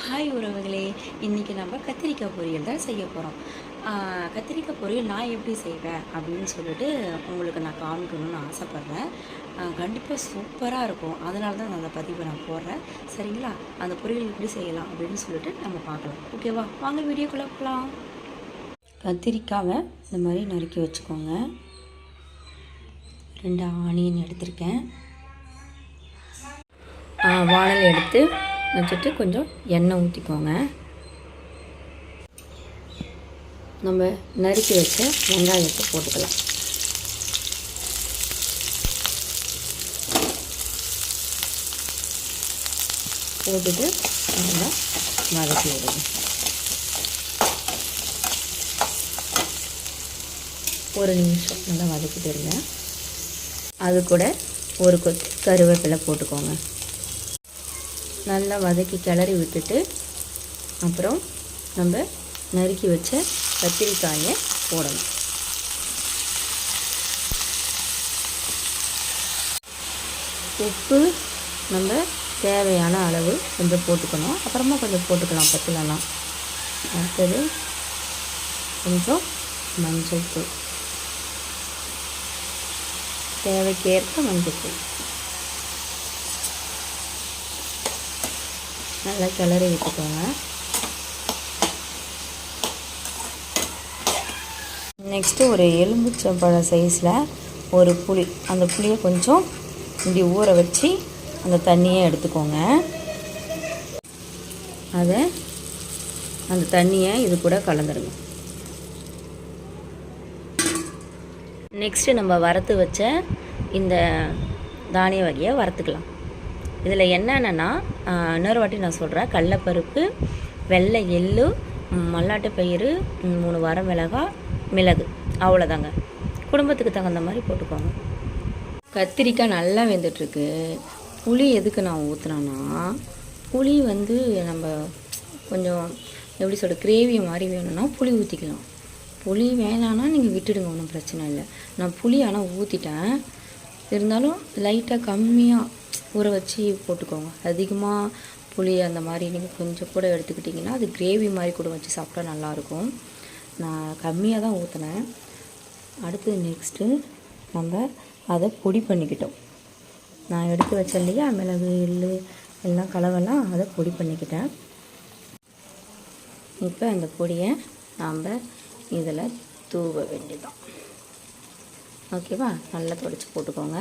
Hi உறவுகளே, இன்றைக்கி நம்ம கத்திரிக்காய் பொரியல் தான் செய்ய போகிறோம். கத்திரிக்காய் பொரியல் நான் எப்படி செய்வேன் அப்படின்னு சொல்லிட்டு உங்களுக்கு நான் காமிக்கணும்னு ஆசைப்பட்றேன். கண்டிப்பாக சூப்பராக இருக்கும். அதனால தான் நான் அந்த பதிவை நான் போடுறேன். சரிங்களா? அந்த பொரியல் எப்படி செய்யலாம் அப்படின்னு சொல்லிட்டு நம்ம பார்க்கலாம். ஓகேவா? வாங்க வீடியோக்குள்ளே போகலாம். கத்திரிக்காவை இந்த மாதிரி நறுக்கி வச்சுக்கோங்க. 2 ஆனியன் எடுத்திருக்கேன். வானல் எடுத்து வச்சுட்டு கொஞ்சம் எண்ணெய் ஊற்றிக்கோங்க. நம்ம நறுக்கி வச்ச வெங்காயத்தை போட்டுக்கலாம். போட்டுட்டு நல்லா வதக்கி விடுங்க. ஒரு நிமிஷம் நல்லா வதக்கிட்டு இருங்க. அது கூட ஒரு கொத்து கருவேப்பிலை போட்டுக்கோங்க. நல்லா வதக்கி கிளறி விட்டுட்டு அப்புறம் நம்ம நறுக்கி வச்ச கத்திரிக்காயை போடணும். உப்பு நம்ம தேவையான அளவு கொஞ்சம் போட்டுக்கணும். அப்புறமா கொஞ்சம் போட்டுக்கலாம் பத்தலாம். அடுத்தது கொஞ்சம் மஞ்சள் தூள், தேவைக்கேற்ப மஞ்சள் தூள் நல்லா கிளறி விட்டுக்கோங்க. நெக்ஸ்ட்டு ஒரு எலுமிச்சம்பழ சைஸில் ஒரு புளி, அந்த புளியை கொஞ்சம் இப்படி ஊற வச்சு அந்த தண்ணியை எடுத்துக்கோங்க. அந்த தண்ணியை இது கூட கலந்துருங்க. நெக்ஸ்ட்டு நம்ம வறுத்து வச்ச இந்த தானிய வகையை வறுத்துக்கலாம். இதில் என்னென்னா இன்னொரு வாட்டி நான் சொல்கிறேன். கடலைப்பருப்பு, வெள்ளை எள்ளு, மல்லாட்டு பயிறு, 3 வரமிளகாய், மிளகு, அவ்வளோதாங்க. குடும்பத்துக்கு தகுந்த மாதிரி போட்டுக்கோங்க. கத்திரிக்காய் நல்லா வெந்துட்டுருக்கு. புளி எதுக்கு நான் ஊற்றுனேன்னா, புளி நம்ம கொஞ்சம் எப்படி சொல்கிற கிரேவி மாதிரி வேணும்னா புளி ஊற்றிக்கலாம். புளி வேணான்னா நீங்கள் விட்டுடுங்க, ஒன்றும் பிரச்சனை இல்லை. நான் புளி ஆனால் ஊற்றிட்டேன். இருந்தாலும் லைட்டாக கம்மியாக ஊற வச்சு போட்டுக்கோங்க. அதிகமாக புளி அந்த மாதிரி நீங்கள் கொஞ்சம் கூட எடுத்துக்கிட்டிங்கன்னா அது கிரேவி மாதிரி கூட வச்சு சாப்பிட்டா நல்லாயிருக்கும். நான் கம்மியாக தான் ஊற்றினேன். அடுத்து நெக்ஸ்ட்டு நம்ம அதை பொடி பண்ணிக்கிட்டோம். நான் எடுத்து வச்சேன் இல்லையா, மிளகு எள்ளு எல்லாம் கலவெல்லாம், அதை பொடி பண்ணிக்கிட்டேன். இப்போ அந்த பொடியை நாம் இதில் தூவ வேண்டியதான். ஓகேவா? நல்லா துடைச்சி போட்டுக்கோங்க.